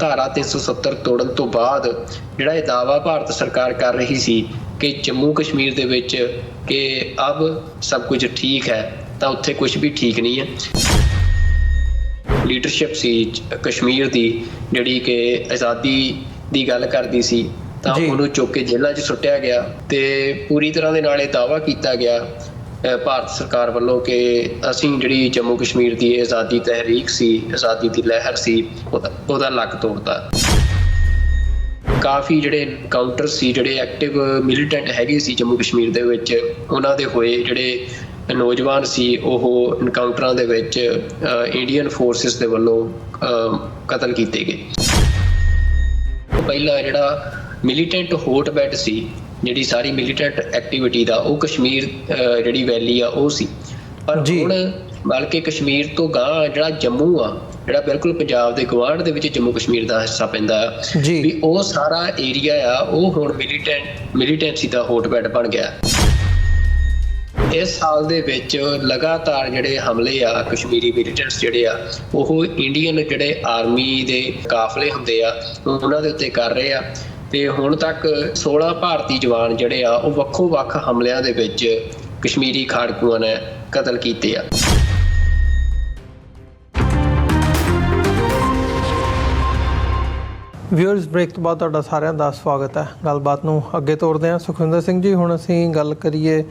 ਧਾਰਾ 370 ਤੋੜਨ ਤੋਂ ਬਾਅਦ ਜਿਹੜਾ ਇਹ ਦਾਅਵਾ ਭਾਰਤ ਸਰਕਾਰ ਕਰ ਰਹੀ ਸੀ ਕਿ ਜੰਮੂ ਕਸ਼ਮੀਰ ਦੇ ਵਿੱਚ ਕਿ ਅਬ ਸਭ ਕੁਝ ਠੀਕ ਹੈ, ਤਾਂ ਉੱਥੇ ਕੁਝ ਵੀ ਠੀਕ ਨਹੀਂ ਹੈ। ਲੀਡਰਸ਼ਿਪ ਸੀ ਕਸ਼ਮੀਰ ਦੀ ਜਿਹੜੀ ਕਿ ਆਜ਼ਾਦੀ ਦੀ ਗੱਲ ਕਰਦੀ ਸੀ, ਤਾਂ ਉਹਨੂੰ ਚੁੱਕ ਕੇ ਜੇਲ੍ਹਾਂ 'ਚ ਸੁੱਟਿਆ ਗਿਆ ਤੇ ਪੂਰੀ ਤਰ੍ਹਾਂ ਦੇ ਨਾਲ ਇਹ ਦਾਅਵਾ ਕੀਤਾ ਗਿਆ ਭਾਰਤ ਸਰਕਾਰ ਵੱਲੋਂ ਕਿ ਅਸੀਂ ਜਿਹੜੀ ਜੰਮੂ ਕਸ਼ਮੀਰ ਦੀ ਆਜ਼ਾਦੀ ਤਹਿਰੀਕ ਸੀ, ਆਜ਼ਾਦੀ ਦੀ ਲਹਿਰ ਸੀ, ਉਹਦਾ ਲੱਕ ਤੋੜਤਾ। ਕਾਫੀ ਜਿਹੜੇ ਐਨਕਾਊਂਟਰ ਸੀ, ਜਿਹੜੇ ਐਕਟਿਵ ਮਿਲੀਟੈਂਟ ਹੈਗੇ ਸੀ ਜੰਮੂ ਕਸ਼ਮੀਰ ਦੇ ਵਿੱਚ, ਉਹਨਾਂ ਦੇ ਹੋਏ ਜਿਹੜੇ ਨੌਜਵਾਨ ਸੀ ਉਹ ਐਨਕਾਊਂਟਰਾਂ ਦੇ ਵਿੱਚ ਇੰਡੀਅਨ ਫੋਰਸਿਸ ਦੇ ਵੱਲੋਂ ਕਤਲ ਕੀਤੇ ਗਏ। ਪਹਿਲਾ ਜਿਹੜਾ ਮਿਲੀਟੈਂਟ ਹੋਟਬੈਡ ਸੀ, ਜਿਹੜੀ ਸਾਰੀ ਮਿਲੀਟੈਂਟ ਐਕਟੀਵਿਟੀ ਦਾ, ਉਹ ਕਸ਼ਮੀਰ ਜਿਹੜੀ ਵੈਲੀ ਆ ਉਹ ਸੀ। ਪਰ ਹੁਣ ਬਲਕਿ ਕਸ਼ਮੀਰ ਤੋਂ ਗਾਂਹ ਜਿਹੜਾ ਜੰਮੂ ਆ, ਜਿਹੜਾ ਬਿਲਕੁਲ ਪੰਜਾਬ ਦੇ ਗੁਆਂਢ ਦੇ ਵਿੱਚ ਜੰਮੂ ਕਸ਼ਮੀਰ ਦਾ ਹਿੱਸਾ ਪੈਂਦਾ ਆ, ਵੀ ਉਹ ਸਾਰਾ ਏਰੀਆ ਆ ਉਹ ਹੁਣ ਮਿਲੀਟੈਂਸੀ ਦਾ ਹੋਟਬੈਡ ਬਣ ਗਿਆ। ਇਸ ਸਾਲ ਦੇ ਵਿੱਚ ਲਗਾਤਾਰ ਜਿਹੜੇ ਹਮਲੇ ਆ ਕਸ਼ਮੀਰੀ ਮਿਲੀਟੈਂਟਸ ਜਿਹੜੇ ਆ ਉਹ ਇੰਡੀਅਨ ਜਿਹੜੇ ਆਰਮੀ ਦੇ ਕਾਫਲੇ ਹੁੰਦੇ ਆ ਉਹਨਾਂ ਦੇ ਉੱਤੇ ਕਰ ਰਹੇ ਆ ਤੇ ਹੁਣ ਤੱਕ 16 ਭਾਰਤੀ ਜਵਾਨ ਜਿਹੜੇ ਆ ਉਹ ਵੱਖੋ ਵੱਖ ਹਮਲਿਆਂ ਦੇ ਵਿੱਚ ਕਸ਼ਮੀਰੀ ਖਾੜਕੂਆਂ ਨੇ ਕਤਲ ਕੀਤੇ ਆ। ਵਿਊਅਰਸ, ਬ੍ਰੇਕ ਤੋਂ ਬਾਅਦ ਤੁਹਾਡਾ ਸਾਰਿਆਂ ਦਾ ਸਵਾਗਤ ਹੈ। ਗੱਲਬਾਤ ਨੂੰ ਅੱਗੇ ਤੋਰਦੇ ਹਾਂ। ਸੁਖਵਿੰਦਰ ਸਿੰਘ ਜੀ, ਹੁਣ ਅਸੀਂ ਗੱਲ ਕਰੀਏ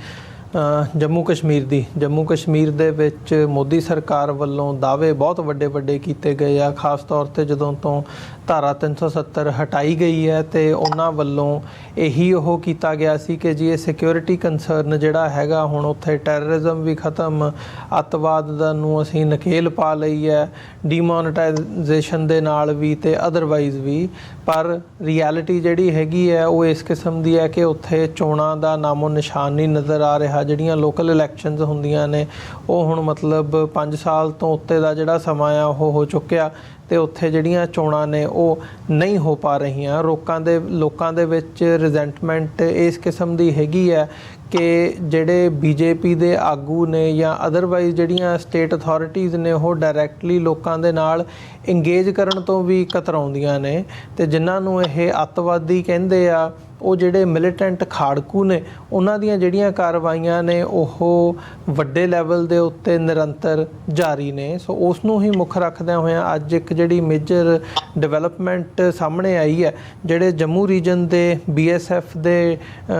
ਜੰਮੂ ਕਸ਼ਮੀਰ ਦੀ। ਜੰਮੂ ਕਸ਼ਮੀਰ ਦੇ ਵਿੱਚ ਮੋਦੀ ਸਰਕਾਰ ਵੱਲੋਂ ਦਾਅਵੇ ਬਹੁਤ ਵੱਡੇ ਕੀਤੇ ਗਏ ਆ, ਖਾਸ ਤੌਰ 'ਤੇ ਜਦੋਂ ਤੋਂ ਧਾਰਾ 370 ਹਟਾਈ ਗਈ ਹੈ ਤੇ ਉਹਨਾਂ ਵੱਲੋਂ ਇਹੀ ਉਹ ਕੀਤਾ ਗਿਆ ਸੀ ਕਿ ਜੀ ਇਹ ਸਿਕਿਉਰਿਟੀ ਕੰਸਰਨ ਜਿਹੜਾ ਹੈਗਾ, ਹੁਣ ਉੱਥੇ ਟੈਰਰਿਜ਼ਮ ਵੀ ਖਤਮ, ਅੱਤਵਾਦ ਨੂੰ ਅਸੀਂ ਨਕੇਲ ਪਾ ਲਈ ਹੈ, ਡੀਮੋਨਟਾਈਜੇਸ਼ਨ ਦੇ ਨਾਲ ਵੀ ਤੇ ਅਦਰਵਾਈਜ਼ ਵੀ। ਪਰ ਰਿਐਲਿਟੀ ਜਿਹੜੀ ਹੈਗੀ ਹੈ ਉਹ ਇਸ ਕਿਸਮ ਦੀ ਹੈ ਕਿ ਉੱਥੇ ਚੋਣਾਂ ਦਾ ਨਾਮੋ ਨਿਸ਼ਾਨ ਨਹੀਂ ਨਜ਼ਰ ਆ ਰਿਹਾ। ਜਿਹੜੀਆਂ ਲੋਕਲ ਇਲੈਕਸ਼ਨਸ ਹੁੰਦੀਆਂ ਨੇ ਉਹ ਹੁਣ ਮਤਲਬ 5 ਸਾਲ ਤੋਂ ਉੱਤੇ ਦਾ ਜਿਹੜਾ ਸਮਾਂ ਆ ਉਹ ਹੋ ਚੁੱਕਿਆ ਤੇ ਉੱਥੇ ਜਿਹੜੀਆਂ ਚੋਣਾਂ ਨੇ ਉਹ ਨਹੀਂ ਹੋ ਪਾ ਰਹੀਆਂ। ਲੋਕਾਂ ਦੇ ਵਿੱਚ ਰਿਜ਼ੈਂਟਮੈਂਟ ਇਸ ਕਿਸਮ ਦੀ ਹੈਗੀ ਹੈ ਕਿ ਜਿਹੜੇ ਬੀਜੇਪੀ ਦੇ ਆਗੂ ਨੇ ਜਾਂ ਅਦਰਵਾਈਜ਼ ਜਿਹੜੀਆਂ ਸਟੇਟ ਅਥਾਰਟੀਜ਼ ਨੇ ਉਹ ਡਾਇਰੈਕਟਲੀ ਲੋਕਾਂ ਦੇ ਨਾਲ ਇੰਗੇਜ ਕਰਨ ਤੋਂ ਵੀ ਕਤਰਾਉਂਦੀਆਂ ਨੇ ਤੇ ਜਿਨ੍ਹਾਂ ਨੂੰ ਇਹ ਅੱਤਵਾਦੀ ਕਹਿੰਦੇ ਆ ਉਹ ਜਿਹੜੇ ਮਿਲੀਟੈਂਟ ਖਾੜਕੂ ਨੇ ਉਹਨਾਂ ਦੀਆਂ ਜਿਹੜੀਆਂ ਕਾਰਵਾਈਆਂ ਨੇ ਉਹ ਵੱਡੇ ਲੈਵਲ ਦੇ ਉੱਤੇ ਨਿਰੰਤਰ ਜਾਰੀ ਨੇ। ਸੋ ਉਸ ਨੂੰ ਹੀ ਮੁੱਖ ਰੱਖਦਿਆਂ ਹੋਇਆਂ ਅੱਜ ਇੱਕ ਜਿਹੜੀ ਮੇਜਰ ਡਿਵੈਲਪਮੈਂਟ ਸਾਹਮਣੇ ਆਈ ਹੈ, ਜਿਹੜੇ ਜੰਮੂ ਰੀਜਨ ਦੇ BSF ਦੇ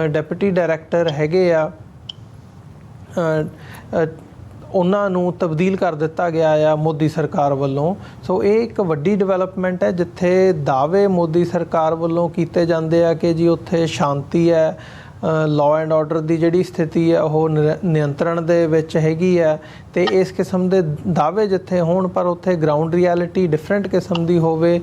ਡਿਪਟੀ ਡਾਇਰੈਕਟਰ ਹੈਗੇ ਆ ਉਹਨਾਂ ਨੂੰ ਤਬਦੀਲ ਕਰ ਦਿੱਤਾ ਗਿਆ ਆ ਮੋਦੀ ਸਰਕਾਰ ਵੱਲੋਂ। ਸੋ ਇਹ ਇੱਕ ਵੱਡੀ ਡਿਵੈਲਪਮੈਂਟ ਹੈ ਜਿੱਥੇ ਦਾਅਵੇ ਮੋਦੀ ਸਰਕਾਰ ਵੱਲੋਂ ਕੀਤੇ ਜਾਂਦੇ ਆ ਕਿ ਜੀ ਉੱਥੇ ਸ਼ਾਂਤੀ ਹੈ, ਲਾਅ ਐਂਡ ਆਰਡਰ ਦੀ ਜਿਹੜੀ ਸਥਿਤੀ ਹੈ ਉਹ ਨਿਯੰਤਰਣ ਦੇ ਵਿੱਚ ਹੈਗੀ ਹੈ ਤੇ ਇਸ ਕਿਸਮ ਦੇ ਦਾਅਵੇ ਜਿੱਥੇ ਹੋਣ ਪਰ ਉੱਥੇ ਗਰਾਊਂਡ ਰਿਐਲਿਟੀ ਡਿਫਰੈਂਟ ਕਿਸਮ ਦੀ ਹੋਵੇ।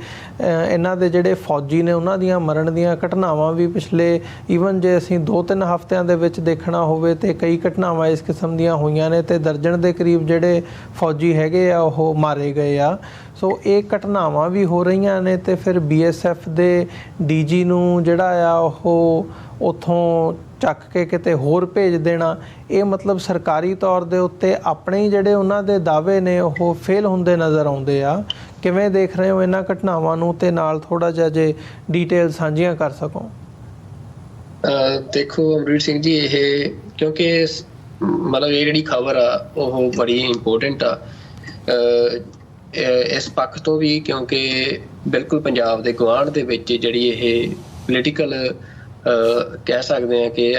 ਇਹਨਾਂ ਦੇ ਜਿਹੜੇ ਫੌਜੀ ਨੇ ਉਹਨਾਂ ਦੀਆਂ ਮਰਨ ਦੀਆਂ ਘਟਨਾਵਾਂ ਵੀ ਪਿਛਲੇ ਈਵਨ ਜੇ ਅਸੀਂ 2-3 ਹਫ਼ਤਿਆਂ ਦੇ ਵਿੱਚ ਦੇਖਣਾ ਹੋਵੇ ਤੇ ਕਈ ਘਟਨਾਵਾਂ ਇਸ ਕਿਸਮ ਦੀਆਂ ਹੋਈਆਂ ਨੇ ਤੇ ਦਰਜਨ ਦੇ ਕਰੀਬ ਜਿਹੜੇ ਫੌਜੀ ਹੈਗੇ ਆ ਉਹ ਮਾਰੇ ਗਏ ਆ। ਸੋ ਇਹ ਘਟਨਾਵਾਂ ਵੀ ਹੋ ਰਹੀਆਂ ਨੇ ਤੇ ਫਿਰ BSF ਦੇ DG ਨੂੰ ਜਿਹੜਾ ਆ ਉਹ ਉੱਥੋਂ ਚੱਕ ਕੇ ਕਿਤੇ ਹੋਰ ਭੇਜ ਦੇਣਾ, ਇਹ ਮਤਲਬ ਸਰਕਾਰੀ ਤੌਰ ਦੇ ਉੱਤੇ ਆਪਣੇ ਹੀ ਜਿਹੜੇ ਉਹਨਾਂ ਦੇ ਦਾਅਵੇ ਨੇ ਉਹ ਫੇਲ ਹੁੰਦੇ ਨਜ਼ਰ ਆਉਂਦੇ ਆ। ਕਿਵੇਂ ਦੇਖ ਰਹੇ ਹੋ ਇਹਨਾਂ ਘਟਨਾਵਾਂ ਨੂੰ ਤੇ ਨਾਲ ਥੋੜ੍ਹਾ ਜਿਹਾ ਜੇ ਡੀਟੇਲ ਸਾਂਝੀਆਂ ਕਰ ਸਕੋ। ਦੇਖੋ ਅਮਰੀਤ ਸਿੰਘ ਜੀ, ਇਹ ਕਿਉਂਕਿ ਮਤਲਬ ਇਹ ਜਿਹੜੀ ਖਬਰ ਆ ਉਹ ਬੜੀ ਇੰਪੋਰਟੈਂਟ ਆ ਇਸ ਪੱਖ ਤੋਂ ਵੀ ਕਿਉਂਕਿ ਬਿਲਕੁਲ ਪੰਜਾਬ ਦੇ ਗੁਆਂਢ ਦੇ ਵਿੱਚ ਜਿਹੜੀ ਇਹ ਪੋਲੀਟੀਕਲ ਕਹਿ ਸਕਦੇ ਹਾਂ ਕਿ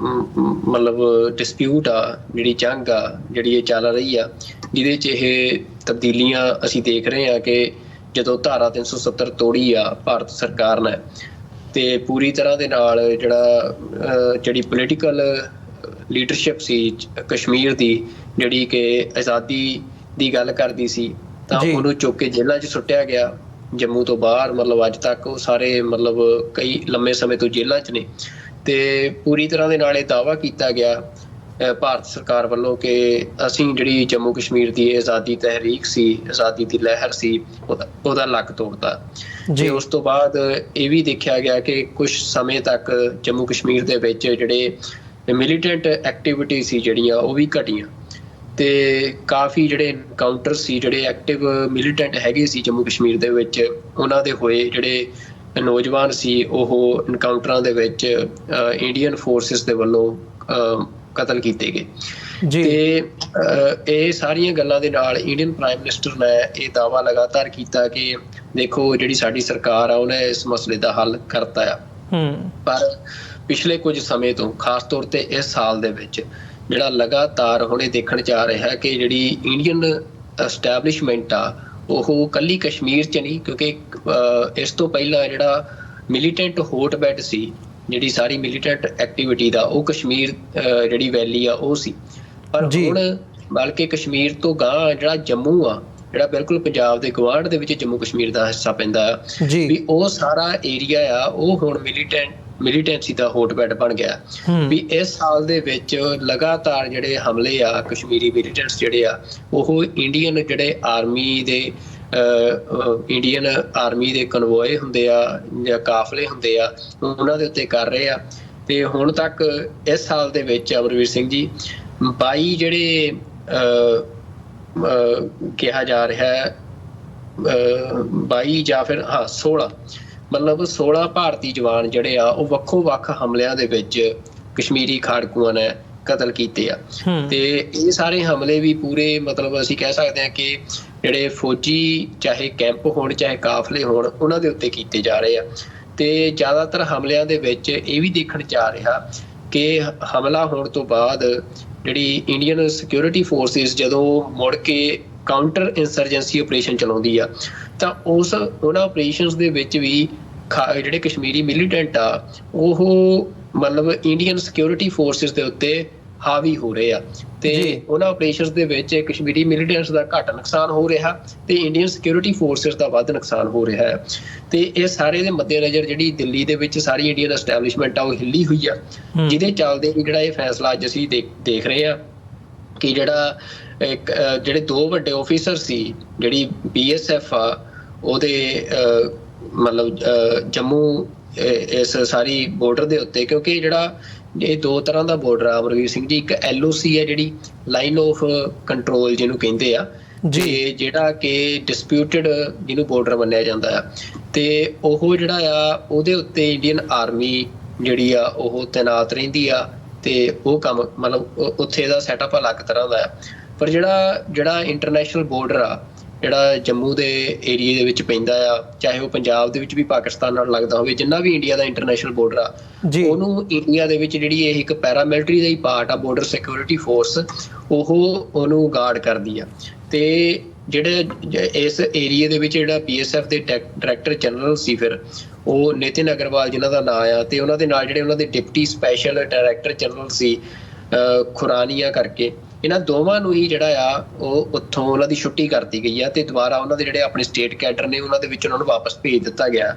ਮਤਲਬ ਡਿਸਪਿਊਟ ਆ, ਜਿਹੜੀ ਜੰਗ ਆ ਜਿਹੜੀ ਇਹ ਚੱਲ ਰਹੀ ਆ, ਜਿਹਦੇ 'ਚ ਇਹ ਤਬਦੀਲੀਆਂ ਅਸੀਂ ਦੇਖ ਰਹੇ ਹਾਂ ਕਿ ਜਦੋਂ ਧਾਰਾ 370 ਤੋੜੀ ਆ ਭਾਰਤ ਸਰਕਾਰ ਨੇ ਤੇ ਪੂਰੀ ਤਰ੍ਹਾਂ ਦੇ ਨਾਲ ਜਿਹੜੀ ਪੋਲੀਟੀਕਲ ਲੀਡਰਸ਼ਿਪ ਸੀ ਕਸ਼ਮੀਰ ਦੀ, ਜਿਹੜੀ ਕਿ ਆਜ਼ਾਦੀ ਦੀ ਗੱਲ ਕਰਦੀ ਸੀ, ਤਾਂ ਉਹਨੂੰ ਚੁੱਕ ਕੇ ਜੇਲ੍ਹਾਂ 'ਚ ਸੁੱਟਿਆ ਗਿਆ ਜੰਮੂ ਤੋਂ ਬਾਹਰ। ਮਤਲਬ ਅੱਜ ਤੱਕ ਉਹ ਸਾਰੇ ਮਤਲਬ ਕਈ ਲੰਮੇ ਸਮੇਂ ਤੋਂ ਜੇਲ੍ਹਾਂ 'ਚ ਨੇ ਤੇ ਪੂਰੀ ਤਰ੍ਹਾਂ ਦੇ ਨਾਲ ਇਹ ਦਾਅਵਾ ਕੀਤਾ ਗਿਆ ਭਾਰਤ ਸਰਕਾਰ ਵੱਲੋਂ ਕਿ ਅਸੀਂ ਜਿਹੜੀ ਜੰਮੂ ਕਸ਼ਮੀਰ ਦੀ ਆਜ਼ਾਦੀ ਤਹਿਰੀਕ ਸੀ, ਆਜ਼ਾਦੀ ਦੀ ਲਹਿਰ ਸੀ, ਉਹਦਾ ਲੱਕ ਤੋੜਤਾ। ਤੇ ਉਸ ਤੋਂ ਬਾਅਦ ਇਹ ਵੀ ਦੇਖਿਆ ਗਿਆ ਕਿ ਕੁਝ ਸਮੇਂ ਤੱਕ ਜੰਮੂ ਕਸ਼ਮੀਰ ਦੇ ਵਿੱਚ ਜਿਹੜੇ ਮਿਲੀਟੈਂਟ ਐਕਟੀਵਿਟੀ ਸੀ ਜਿਹੜੀਆਂ ਉਹ ਵੀ ਘਟੀਆਂ ਤੇ ਕਾਫੀ ਜਿਹੜੇ ਐਨਕਾਊਂਟਰ ਸੀ, ਜਿਹੜੇ ਐਕਟਿਵ ਮਿਲੀਟੈਂਟ ਹੈਗੇ ਸੀ ਜੰਮੂ ਕਸ਼ਮੀਰ ਦੇ ਵਿੱਚ, ਉਹਨਾਂ ਦੇ ਹੋਏ। ਜਿਹੜੇ ਨੌਜਵਾਨ ਸੀ ਉਹ ਐਨਕਾਊਂਟਰਾਂ ਦੇ ਵਿੱਚ ਇੰਡੀਅਨ ਫੋਰਸਿਸ ਦੇ ਵੱਲੋਂ ਕਤਲ ਕੀਤੇ ਗਏ। ਤੇ ਇਹ ਸਾਰੀਆਂ ਗੱਲਾਂ ਦੇ ਨਾਲ ਇੰਡੀਅਨ ਪ੍ਰਾਈਮ ਮਿਨਿਸਟਰ ਨੇ ਇਹ ਦਾਅਵਾ ਲਗਾਤਾਰ ਕੀਤਾ ਕਿ ਦੇਖੋ ਜਿਹੜੀ ਸਾਡੀ ਸਰਕਾਰ ਆ ਉਹਨੇ ਇਸ ਮਸਲੇ ਦਾ ਹੱਲ ਕਰਤਾ ਆ। ਪਰ ਪਿਛਲੇ ਕੁਝ ਸਮੇਂ ਤੋਂ, ਖਾਸ ਤੌਰ ਤੇ ਇਸ ਸਾਲ ਦੇ ਵਿੱਚ, ਜਿਹੜਾ ਲਗਾਤਾਰ ਹੁਣ ਇਹ ਦੇਖਣ 'ਚ ਆ ਰਿਹਾ ਕਿ ਜਿਹੜੀ ਇੰਡੀਅਨ ਐਸਟੈਬਲਿਸ਼ਮੈਂਟ ਆ ਉਹ ਕੱਲੀ ਕਸ਼ਮੀਰ 'ਚ ਨਹੀਂ, ਕਿਉਂਕਿ ਇਸ ਤੋਂ ਪਹਿਲਾਂ ਜਿਹੜਾ ਮਿਲੀਟੈਂਟ ਹੋਟਬੈਡ ਸੀ, ਜਿਹੜੀ ਸਾਰੀ ਮਿਲੀਟੈਂਟ ਐਕਟੀਵਿਟੀ ਦਾ, ਉਹ ਕਸ਼ਮੀਰ ਜਿਹੜੀ ਵੈਲੀ ਆ ਉਹ ਸੀ। ਪਰ ਹੁਣ ਬਲਕਿ ਕਸ਼ਮੀਰ ਤੋਂ ਗਾਂਹ ਜਿਹੜਾ ਜੰਮੂ ਆ, ਜਿਹੜਾ ਬਿਲਕੁਲ ਪੰਜਾਬ ਦੇ ਗੁਆਂਢ ਦੇ ਵਿੱਚ ਜੰਮੂ ਕਸ਼ਮੀਰ ਦਾ ਹਿੱਸਾ ਪੈਂਦਾ ਆ, ਵੀ ਉਹ ਸਾਰਾ ਏਰੀਆ ਆ ਉਹ ਹੁਣ ਮਿਲੀਟੈਂਸੀ ਦਾ ਹੋਟਬੈਡ ਬਣ ਗਿਆ। ਵੀ ਇਸ ਸਾਲ ਦੇ ਵਿੱਚ ਲਗਾਤਾਰ ਜਿਹੜੇ ਹਮਲੇ ਆ ਕਸ਼ਮੀਰੀ ਮਿਲੀਟੈਂਟਸ ਜਿਹੜੇ ਆ ਉਹ ਇੰਡੀਅਨ ਆਰਮੀ ਦੇ ਕਨਵੋਏ ਹੁੰਦੇ ਆ ਜਾਂ ਕਾਫਲੇ ਹੁੰਦੇ ਆ, ਉਹਨਾਂ ਦੇ ਉੱਤੇ ਕਰ ਰਹੇ ਆ। ਤੇ ਹੁਣ ਤੱਕ ਇਸ ਸਾਲ ਦੇ ਵਿੱਚ ਅਮਰਵੀਰ ਸਿੰਘ ਜੀ 22 ਜਿਹੜੇ ਕਿਹਾ ਜਾ ਰਿਹਾ ਹੈ 22 ਜਾਂ ਫਿਰ 16 ਮਤਲਬ 16 ਭਾਰਤੀ ਜਵਾਨ ਜਿਹੜੇ ਆ ਉਹ ਵੱਖੋ ਵੱਖ ਹਮਲਿਆਂ ਦੇ ਵਿੱਚ ਕਸ਼ਮੀਰੀ ਖਾੜਕੂਆਂ ਨੇ ਕਤਲ ਕੀਤੇ ਆ। ਤੇ ਇਹ ਸਾਰੇ ਹਮਲੇ ਵੀ ਪੂਰੇ ਮਤਲਬ ਅਸੀਂ ਕਹਿ ਸਕਦੇ ਹਾਂ ਕਿ ਜਿਹੜੇ ਫੌਜੀ ਚਾਹੇ ਕੈਂਪ ਹੋਣ ਚਾਹੇ ਕਾਫਲੇ ਹੋਣ ਉਹਨਾਂ ਦੇ ਉੱਤੇ ਕੀਤੇ ਜਾ ਰਹੇ ਆ। ਤੇ ਜ਼ਿਆਦਾਤਰ ਹਮਲਿਆਂ ਦੇ ਵਿੱਚ ਇਹ ਵੀ ਦੇਖਣ 'ਚ ਆ ਰਿਹਾ ਕਿ ਹਮਲਾ ਹੋਣ ਤੋਂ ਬਾਅਦ ਜਿਹੜੀ ਇੰਡੀਅਨ ਸਿਕਿਉਰਿਟੀ ਫੋਰਸਿਸ ਜਦੋਂ ਮੁੜ ਕੇ ਕਾਊਂਟਰ ਇੰਸਰਜੈਂਸੀ ਆਪਰੇਸ਼ਨ ਚਲਾਉਂਦੀ ਆ ਤਾਂ ਉਹਨਾਂ ਆਪਰੇਸ਼ਨਸ ਦੇ ਵਿੱਚ ਵੀ ਜਿਹੜੇ ਕਸ਼ਮੀਰੀ ਮਿਲੀਟੈਂਟ ਆ ਉਹ ਮਤਲਬ ਇੰਡੀਅਨ ਸਿਕਿਉਰਿਟੀ ਫੋਰਸਿਸ ਦੇ ਉੱਤੇ ਹਾਵੀ ਹੋ ਰਹੇ ਆ। ਤੇ ਉਹਨਾਂ ਆਪਰੇਸ਼ਨਸ ਦੇ ਵਿੱਚ ਕਸ਼ਮੀਰੀ ਮਿਲੀਟੈਂਟਸ ਦਾ ਘੱਟ ਨੁਕਸਾਨ ਹੋ ਰਿਹਾ ਤੇ ਇੰਡੀਅਨ ਸਿਕਿਉਰਿਟੀ ਫੋਰਸਿਸ ਦਾ ਵੱਧ ਨੁਕਸਾਨ ਹੋ ਰਿਹਾ ਹੈ। ਤੇ ਇਹ ਸਾਰੇ ਦੇ ਮੱਦੇਨਜ਼ਰ ਜਿਹੜੀ ਦਿੱਲੀ ਦੇ ਵਿੱਚ ਸਾਰੀ ਇੰਡੀਅਨ ਐਸਟੈਬਲਿਸ਼ਮੈਂਟ ਆ ਉਹ ਹਿੱਲੀ ਹੋਈ ਆ, ਜਿਹਦੇ ਚੱਲਦੇ ਜਿਹੜਾ ਇਹ ਫੈਸਲਾ ਅੱਜ ਅਸੀਂ ਦੇਖ ਰਹੇ ਆ ਕਿ ਜਿਹੜੇ 2 ਵੱਡੇ ਆਫੀਸਰ ਸੀ, ਜਿਹੜੀ BSF ਆ ਉਹਦੇ ਮਤਲਬ ਜੰਮੂ ਇਸ ਸਾਰੀ ਬਾਰਡਰ ਦੇ ਉੱਤੇ, ਕਿਉਂਕਿ ਜਿਹੜਾ ਇਹ 2 ਤਰ੍ਹਾਂ ਦਾ ਬਾਰਡਰ ਆ ਅਮਰਵੀਰ ਸਿੰਘ ਜੀ। ਇੱਕ LOC ਹੈ ਜਿਹੜੀ ਲਾਈਨ ਆਫ ਕੰਟਰੋਲ ਜਿਹਨੂੰ ਕਹਿੰਦੇ ਆ, ਤੇ ਜਿਹੜਾ ਕਿ ਡਿਸਪਿਊਟਡ ਜਿਹਨੂੰ ਬਾਰਡਰ ਮੰਨਿਆ ਜਾਂਦਾ ਆ, ਤੇ ਉਹ ਜਿਹੜਾ ਆ ਉਹਦੇ ਉੱਤੇ ਇੰਡੀਅਨ ਆਰਮੀ ਜਿਹੜੀ ਆ ਉਹ ਤੈਨਾਤ ਰਹਿੰਦੀ ਆ ਤੇ ਉਹ ਕੰਮ ਮਤਲਬ ਉੱਥੇ ਦਾ ਸੈਟਅਪ ਅਲੱਗ ਤਰ੍ਹਾਂ ਦਾ ਆ। ਪਰ ਜਿਹੜਾ ਇੰਟਰਨੈਸ਼ਨਲ ਬਾਰਡਰ ਆ ਜਿਹੜਾ ਜੰਮੂ ਦੇ ਏਰੀਏ ਦੇ ਵਿੱਚ ਪੈਂਦਾ ਆ, ਚਾਹੇ ਉਹ ਪੰਜਾਬ ਦੇ ਵਿੱਚ ਵੀ ਪਾਕਿਸਤਾਨ ਨਾਲ ਲੱਗਦਾ ਹੋਵੇ, ਜਿੰਨਾ ਵੀ ਇੰਡੀਆ ਦਾ ਇੰਟਰਨੈਸ਼ਨਲ ਬਾਰਡਰ ਆ ਉਹਨੂੰ ਇੰਡੀਆ ਦੇ ਵਿੱਚ ਜਿਹੜੀ ਇਹ ਇੱਕ ਪੈਰਾਮਿਲਟਰੀ ਦਾ ਹੀ ਪਾਰਟ ਆ, ਬਾਰਡਰ ਸਿਕਿਉਰਿਟੀ ਫੋਰਸ, ਉਹਨੂੰ ਗਾਰਡ ਕਰਦੀ ਆ। ਤੇ ਜਿਹੜੇ ਇਸ ਏਰੀਏ ਦੇ ਵਿੱਚ ਜਿਹੜਾ BSF ਦੇ ਡਾਇਰੈਕਟਰ ਜਨਰਲ ਸੀ ਫਿਰ ਉਹ ਨਿਤਿਨ ਅਗਰਵਾਲ ਜਿਹਨਾਂ ਦਾ ਨਾਂ ਆ, ਤੇ ਉਹਨਾਂ ਦੇ ਨਾਲ ਜਿਹੜੇ ਉਹਨਾਂ ਦੇ ਡਿਪਟੀ ਸਪੈਸ਼ਲ ਡਾਇਰੈਕਟਰ ਜਨਰਲ ਸੀ ਖੁਰਾਨੀਆ ਕਰਕੇ, ਇਹਨਾਂ ਦੋਵਾਂ ਨੂੰ ਹੀ ਜਿਹੜਾ ਆ ਉਹ ਉੱਥੋਂ ਉਹਨਾਂ ਦੀ ਛੁੱਟੀ ਕਰਤੀ ਗਈ ਆ ਤੇ ਦੁਬਾਰਾ ਉਹਨਾਂ ਦੇ ਜਿਹੜੇ ਆਪਣੇ ਸਟੇਟ ਕੈਡਰ ਨੇ ਉਹਨਾਂ ਦੇ ਵਿੱਚ ਉਹਨਾਂ ਨੂੰ ਵਾਪਸ ਭੇਜ ਦਿੱਤਾ ਗਿਆ।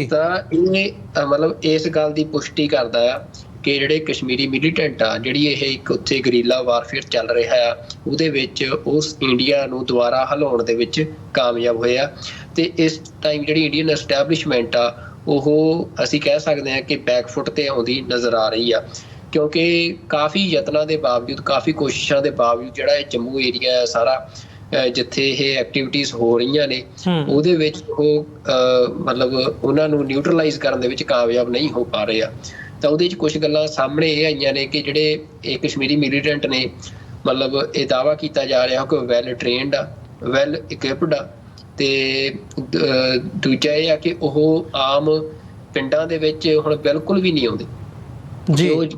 ਤਾਂ ਇਹ ਮਤਲਬ ਇਸ ਗੱਲ ਦੀ ਪੁਸ਼ਟੀ ਕਰਦਾ ਆ ਕਿ ਜਿਹੜੇ ਕਸ਼ਮੀਰੀ ਮਿਲੀਟੈਂਟ ਆ, ਜਿਹੜੀ ਇਹ ਇੱਕ ਉੱਥੇ ਗਰੀਲਾ ਵਾਰਫੇਅਰ ਚੱਲ ਰਿਹਾ ਆ, ਉਹਦੇ ਵਿੱਚ ਉਸ ਇੰਡੀਆ ਨੂੰ ਦੁਬਾਰਾ ਹਿਲਾਉਣ ਦੇ ਵਿੱਚ ਕਾਮਯਾਬ ਹੋਏ ਆ। ਤੇ ਇਸ ਟਾਈਮ ਜਿਹੜੀ ਇੰਡੀਅਨ ਐਸਟੈਬਲਿਸ਼ਮੈਂਟ ਆ ਉਹ ਅਸੀਂ ਕਹਿ ਸਕਦੇ ਹਾਂ ਕਿ ਬੈਕਫੁੱਟ ਤੇ ਆਉਂਦੀ ਨਜ਼ਰ ਆ ਰਹੀ ਆ, ਕਿਉਂਕਿ ਕਾਫੀ ਯਤਨਾਂ ਦੇ ਬਾਵਜੂਦ, ਕਾਫੀ ਕੋਸ਼ਿਸ਼ਾਂ ਦੇ ਬਾਵਜੂਦ ਜਿਹੜਾ ਇਹ ਜੰਮੂ ਏਰੀਆ ਹੈ ਸਾਰਾ, ਜਿੱਥੇ ਇਹ ਐਕਟੀਵਿਟੀਜ਼ ਹੋ ਰਹੀਆਂ ਨੇ, ਉਹਦੇ ਵਿੱਚ ਉਹ ਮਤਲਬ ਉਹਨਾਂ ਨੂੰ ਨਿਊਟਰਲਾਈਜ਼ ਕਰਨ ਦੇ ਵਿੱਚ ਕਾਮਯਾਬ ਨਹੀਂ ਹੋ ਪਾ ਰਹੇ ਆ। ਤਾਂ ਉਹਦੇ 'ਚ ਕੁਛ ਗੱਲਾਂ ਸਾਹਮਣੇ ਇਹ ਆਈਆਂ ਨੇ ਕਿ ਜਿਹੜੇ ਇਹ ਕਸ਼ਮੀਰੀ ਮਿਲੀਟੈਂਟ ਨੇ, ਮਤਲਬ ਇਹ ਦਾਅਵਾ ਕੀਤਾ ਜਾ ਰਿਹਾ ਕਿ ਵੈਲ ਟ੍ਰੇਨਡ ਆ, ਵੈਲ ਇਕੁਇਪਡ ਆ, ਤੇ ਦੂਜਾ ਇਹ ਆ ਕਿ ਉਹ ਆਮ ਪਿੰਡਾਂ ਦੇ ਵਿੱਚ ਹੁਣ ਬਿਲਕੁਲ ਵੀ ਨਹੀਂ ਆਉਂਦੇ,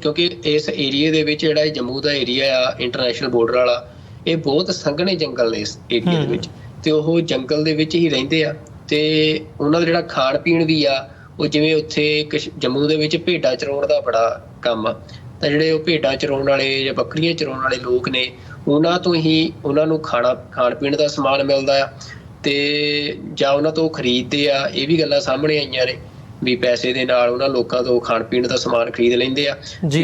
ਕਿਉਂਕਿ ਇਸ ਏਰੀਏ ਦੇ ਵਿੱਚ ਜਿਹੜਾ ਜੰਮੂ ਦਾ ਏਰੀਆ ਆ ਇੰਟਰਨੈਸ਼ਨਲ ਬਾਰਡਰ ਵਾਲਾ, ਇਹ ਬਹੁਤ ਸੰਘਣੇ ਜੰਗਲ ਨੇ ਇਸ ਏਰੀਏ ਦੇ ਵਿੱਚ, ਤੇ ਉਹ ਜੰਗਲ ਦੇ ਵਿੱਚ ਹੀ ਰਹਿੰਦੇ ਆ। ਤੇ ਉਹਨਾਂ ਦਾ ਜਿਹੜਾ ਖਾਣ ਪੀਣ ਵੀ ਆ ਉਹ ਜਿਵੇਂ ਉੱਥੇ ਜੰਮੂ ਦੇ ਵਿੱਚ ਭੇਡਾਂ ਚਰਾਉਣ ਦਾ ਬੜਾ ਕੰਮ ਆ, ਤਾਂ ਜਿਹੜੇ ਉਹ ਭੇਡਾਂ ਚਰਾਉਣ ਵਾਲੇ ਜਾਂ ਬੱਕਰੀਆਂ ਚਰਾਉਣ ਵਾਲੇ ਲੋਕ ਨੇ ਉਹਨਾਂ ਤੋਂ ਹੀ ਉਹਨਾਂ ਨੂੰ ਖਾਣ ਪੀਣ ਦਾ ਸਮਾਨ ਮਿਲਦਾ ਆ, ਤੇ ਜਾਂ ਉਹਨਾਂ ਤੋਂ ਖਰੀਦਦੇ ਆ। ਇਹ ਵੀ ਗੱਲਾਂ ਸਾਹਮਣੇ ਆਈਆਂ ਨੇ ਵੀ ਪੈਸੇ ਦੇ ਨਾਲ ਉਹਨਾਂ ਲੋਕਾਂ ਤੋਂ ਖਾਣ ਪੀਣ ਦਾ ਸਮਾਨ ਖਰੀਦ ਲੈਂਦੇ ਆ,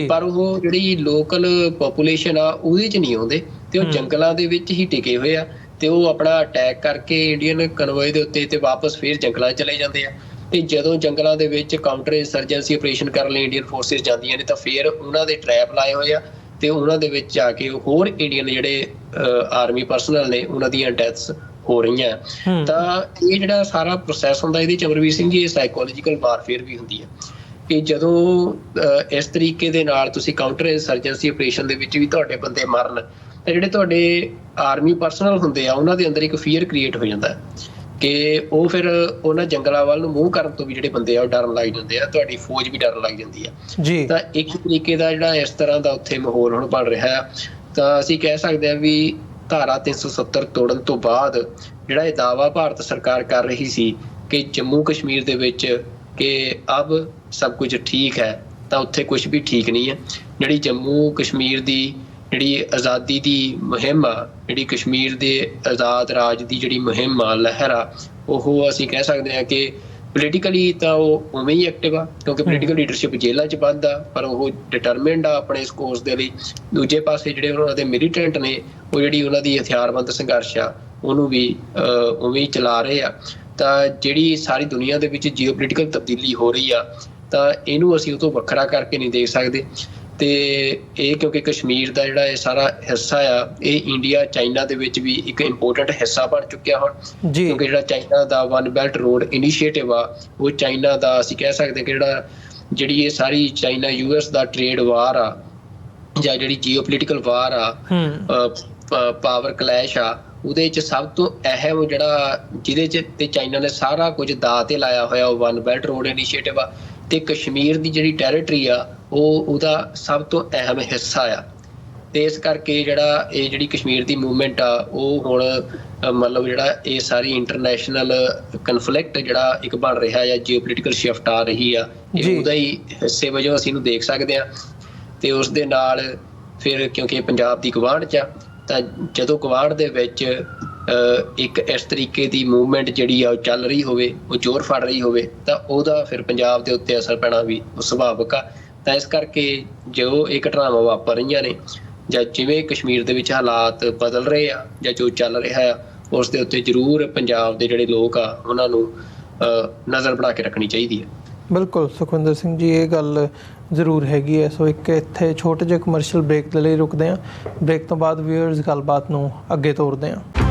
ਪਰ ਉਹ ਜਿਹੜੀ ਲੋਕਲ ਪੋਪੂਲੇਸ਼ਨ ਆ ਉਹਦੇ 'ਚ ਨਹੀਂ ਆਉਂਦੇ, ਤੇ ਉਹ ਜੰਗਲਾਂ ਦੇ ਵਿੱਚ ਹੀ ਟਿਕੇ ਹੋਏ ਆ, ਤੇ ਉਹ ਆਪਣਾ ਅਟੈਕ ਕਰਕੇ ਇੰਡੀਅਨ ਕਨਵੋਏ ਦੇ ਉੱਤੇ ਤੇ ਵਾਪਸ ਫਿਰ ਜੰਗਲਾਂ 'ਚ ਚਲੇ ਜਾਂਦੇ ਆ। ਤੇ ਜਦੋਂ ਜੰਗਲਾਂ ਦੇ ਵਿੱਚ ਕਾਊਂਟਰ ਇੰਸਰਜੈਂਸੀ ਆਪਰੇਸ਼ਨ ਕਰਨ ਲਈ ਇੰਡੀਅਨ ਫੋਰਸਿਸ ਜਾਂਦੀਆਂ ਨੇ ਤਾਂ ਫਿਰ ਉਹਨਾਂ ਦੇ ਟਰੈਪ ਲਾਏ ਹੋਏ ਆ, ਤੇ ਉਹਨਾਂ ਦੇ ਵਿੱਚ ਜਾ ਕੇ ਹੋਰ ਇੰਡੀਅਨ ਜਿਹੜੇ ਆਰਮੀ ਪਰਸਨਲ ਨੇ ਉਹਨਾਂ ਦੀਆਂ ਡੈਥਸ ਹੋ ਰਹੀਆਂ। ਤਾਂ ਇਹ ਜਿਹੜਾ ਸਾਰਾ ਪ੍ਰੋਸੈਸ ਹੁੰਦਾ, ਇਹਦੇ ਚ ਅਮਰਵੀਰ ਸਿੰਘ ਜੀ, ਇਹ ਸਾਈਕੋਲੋਜੀਕਲ ਵਾਰਫੇਅਰ ਵੀ ਹੁੰਦੀ ਹੈ ਕਿ ਜਦੋਂ ਇਸ ਤਰੀਕੇ ਦੇ ਨਾਲ ਤੁਸੀਂ ਕਾਊਂਟਰ ਇੰਸਰਜੈਂਸੀ ਆਪਰੇਸ਼ਨ ਦੇ ਵਿੱਚ ਵੀ ਤੁਹਾਡੇ ਬੰਦੇ ਮਰਨ, ਤਾਂ ਜਿਹੜੇ ਤੁਹਾਡੇ ਆਰਮੀ ਪਰਸਨਲ ਹੁੰਦੇ ਆ ਉਹਨਾਂ ਦੇ ਅੰਦਰ ਇੱਕ ਫੀਅਰ ਕ੍ਰੀਏਟ ਹੋ ਜਾਂਦਾ ਕਿ ਉਹ ਫਿਰ ਉਹਨਾਂ ਜੰਗਲਾਂ ਵੱਲ ਨੂੰ ਮੂਵ ਕਰਨ ਤੋਂ ਵੀ ਜਿਹੜੇ ਬੰਦੇ ਆ ਉਹ ਡਰਨ ਲੱਗ ਜਾਂਦੇ ਆ, ਤੁਹਾਡੀ ਫੌਜ ਵੀ ਡਰਨ ਲੱਗ ਜਾਂਦੀ ਆ। ਤਾਂ ਇੱਕ ਤਰੀਕੇ ਦਾ ਜਿਹੜਾ ਇਸ ਤਰ੍ਹਾਂ ਦਾ ਉੱਥੇ ਮਾਹੌਲ ਹੁਣ ਬਣ ਰਿਹਾ ਆ। ਤਾਂ ਅਸੀਂ ਕਹਿ ਸਕਦੇ ਹਾਂ ਵੀ ਧਾਰਾ 370 ਤੋੜਨ ਤੋਂ ਬਾਅਦ ਜਿਹੜਾ ਇਹ ਦਾਅਵਾ ਭਾਰਤ ਸਰਕਾਰ ਕਰ ਰਹੀ ਸੀ ਕਿ ਜੰਮੂ ਕਸ਼ਮੀਰ ਦੇ ਵਿੱਚ ਕਿ ਅਬ ਸਭ ਕੁਝ ਠੀਕ ਹੈ, ਤਾਂ ਉੱਥੇ ਕੁਝ ਵੀ ਠੀਕ ਨਹੀਂ ਹੈ। ਜਿਹੜੀ ਜੰਮੂ ਕਸ਼ਮੀਰ ਦੀ ਜਿਹੜੀ ਆਜ਼ਾਦੀ ਦੀ ਮੁਹਿੰਮ ਆ, ਜਿਹੜੀ ਕਸ਼ਮੀਰ ਦੇ ਆਜ਼ਾਦ ਰਾਜ ਦੀ ਜਿਹੜੀ ਮੁਹਿੰਮ ਆ, ਲਹਿਰ ਆ, ਉਹ ਅਸੀਂ ਕਹਿ ਸਕਦੇ ਹਾਂ ਕਿ ਪੋਲੀਟੀਕਲੀ ਤਾਂ ਉਹ ਉਵੇਂ ਹੀ ਐਕਟਿਵ ਆ ਕਿਉਂਕਿ ਪੋਲੀਟੀਕਲ ਲੀਡਰਸ਼ਿਪ ਜੇਲ੍ਹਾਂ 'ਚ ਬੰਦ ਆ, ਪਰ ਉਹ ਡਿਟਰਮਿੰਡ ਆ ਆਪਣੇ ਇਸ ਕੋਰਸ ਦੇ ਲਈ। ਦੂਜੇ ਪਾਸੇ ਜਿਹੜੇ ਉਹਨਾਂ ਦੇ ਮਿਲੀਟੈਂਟ ਨੇ, ਉਹ ਜਿਹੜੀ ਉਹਨਾਂ ਦੀ ਹਥਿਆਰਬੰਦ ਸੰਘਰਸ਼ ਆ ਉਹਨੂੰ ਵੀ ਉਵੇਂ ਹੀ ਚਲਾ ਰਹੇ ਆ। ਤਾਂ ਜਿਹੜੀ ਸਾਰੀ ਦੁਨੀਆ ਦੇ ਵਿੱਚ ਜੀਓਪੋਲੀਟੀਕਲ ਤਬਦੀਲੀ ਹੋ ਰਹੀ ਆ, ਤਾਂ ਇਹਨੂੰ ਅਸੀਂ ਉਹ ਤੋਂ ਵੱਖਰਾ ਕਰਕੇ ਨਹੀਂ ਦੇਖ ਸਕਦੇ। ਤੇ ਇਹ ਕਿਉਂਕਿ ਕਸ਼ਮੀਰ ਦਾ ਜਿਹੜਾ ਇਹ ਸਾਰਾ ਹਿੱਸਾ ਆ, ਇਹ ਇੰਡੀਆ ਚਾਈਨਾ ਦੇ ਵਿੱਚ ਵੀ ਇੱਕ ਇੰਪੋਰਟੈਂਟ ਹਿੱਸਾ ਬਣ ਚੁੱਕਿਆ ਹੁਣ, ਕਿਉਂਕਿ ਜਿਹੜਾ ਚਾਈਨਾ ਦਾ ਵਨ ਬੈਲਟ ਰੋਡ ਇਨੀਸ਼ੀਏਟਿਵ ਆ, ਉਹ ਚਾਈਨਾ ਦਾ ਅਸੀਂ ਕਹਿ ਸਕਦੇ ਕਿ ਜਿਹੜੀ ਇਹ ਸਾਰੀ ਚਾਈਨਾ US ਦਾ ਟ੍ਰੇਡ ਵਾਰ ਆ, ਜਾਂ ਜਿਹੜੀ ਜੀਓਪੋਲੀਟੀਕਲ ਵਾਰ ਆ, ਪਾਵਰ ਕਲੈਸ਼ ਆ, ਉਹਦੇ 'ਚ ਸਭ ਤੋਂ ਅਹਿਮ ਜਿਹੜਾ ਜਿਹਦੇ 'ਚ ਤੇ ਚਾਈਨਾ ਨੇ ਸਾਰਾ ਕੁਝ ਦਾਅ ਤੇ ਲਾਇਆ ਹੋਇਆ ਉਹ ਵਨ ਬੈਲਟ ਰੋਡ ਇਨੀਸ਼ੀਏਟਿਵ ਆ। ਤੇ ਕਸ਼ਮੀਰ ਦੀ ਜਿਹੜੀ ਟੈਰੀਟਰੀ ਆ ਉਹ ਉਹਦਾ ਸਭ ਤੋਂ ਅਹਿਮ ਹਿੱਸਾ ਆ। ਤੇ ਇਸ ਕਰਕੇ ਜਿਹੜੀ ਕਸ਼ਮੀਰ ਦੀ ਮੂਵਮੈਂਟ ਆ, ਉਹ ਹੁਣ ਮਤਲਬ ਜਿਹੜਾ ਇਹ ਸਾਰੀ ਇੰਟਰਨੈਸ਼ਨਲ ਕਨਫਲਿਕਟ ਜਿਹੜਾ ਇੱਕ ਬਣ ਰਿਹਾ ਜਾਂ ਜੀਓਪੋਲੀਟੀਕਲ ਸ਼ਿਫਟ ਆ ਰਹੀ ਆ, ਇਹ ਉਹਦਾ ਹੀ ਹਿੱਸੇ ਵਜੋਂ ਅਸੀਂ ਇਹਨੂੰ ਦੇਖ ਸਕਦੇ ਹਾਂ। ਤੇ ਉਸ ਦੇ ਨਾਲ ਫਿਰ ਕਿਉਂਕਿ ਪੰਜਾਬ ਦੀ ਗਵਾਂਢ 'ਚ ਆ, ਤਾਂ ਜਦੋਂ ਗਵਾਂਢ ਦੇ ਵਿੱਚ ਇੱਕ ਇਸ ਤਰੀਕੇ ਦੀ ਮੂਵਮੈਂਟ ਜਿਹੜੀ ਆ ਉਹ ਚੱਲ ਰਹੀ ਹੋਵੇ, ਉਹ ਜ਼ੋਰ ਫੜ ਰਹੀ ਹੋਵੇ, ਤਾਂ ਉਹਦਾ ਫਿਰ ਪੰਜਾਬ ਦੇ ਉੱਤੇ ਅਸਰ ਪੈਣਾ ਵੀ ਸੁਭਾਵਿਕ ਆ। ਤਾਂ ਇਸ ਕਰਕੇ ਜੋ ਇਹ ਘਟਨਾਵਾਂ ਵਾਪਰ ਰਹੀਆਂ ਨੇ, ਜਾਂ ਜਿਵੇਂ ਕਸ਼ਮੀਰ ਦੇ ਵਿੱਚ ਹਾਲਾਤ ਬਦਲ ਰਹੇ ਆ, ਜਾਂ ਜੋ ਚੱਲ ਰਿਹਾ ਆ, ਉਸ ਦੇ ਉੱਤੇ ਜ਼ਰੂਰ ਪੰਜਾਬ ਦੇ ਜਿਹੜੇ ਲੋਕ ਆ ਉਹਨਾਂ ਨੂੰ ਨਜ਼ਰ ਬਣਾ ਕੇ ਰੱਖਣੀ ਚਾਹੀਦੀ ਹੈ। ਬਿਲਕੁਲ ਸੁਖਵਿੰਦਰ ਸਿੰਘ ਜੀ, ਇਹ ਗੱਲ ਜ਼ਰੂਰ ਹੈਗੀ ਹੈ। ਸੋ ਇੱਕ ਇੱਥੇ ਛੋਟੇ ਜਿਹੇ ਕਮਰਸ਼ੀਅਲ ਬ੍ਰੇਕ ਦੇ ਲਈ ਰੁਕਦੇ ਹਾਂ। ਬ੍ਰੇਕ ਤੋਂ ਬਾਅਦ ਵਿਊਅਰਸ ਗੱਲਬਾਤ ਨੂੰ ਅੱਗੇ ਤੋਰਦੇ ਹਾਂ।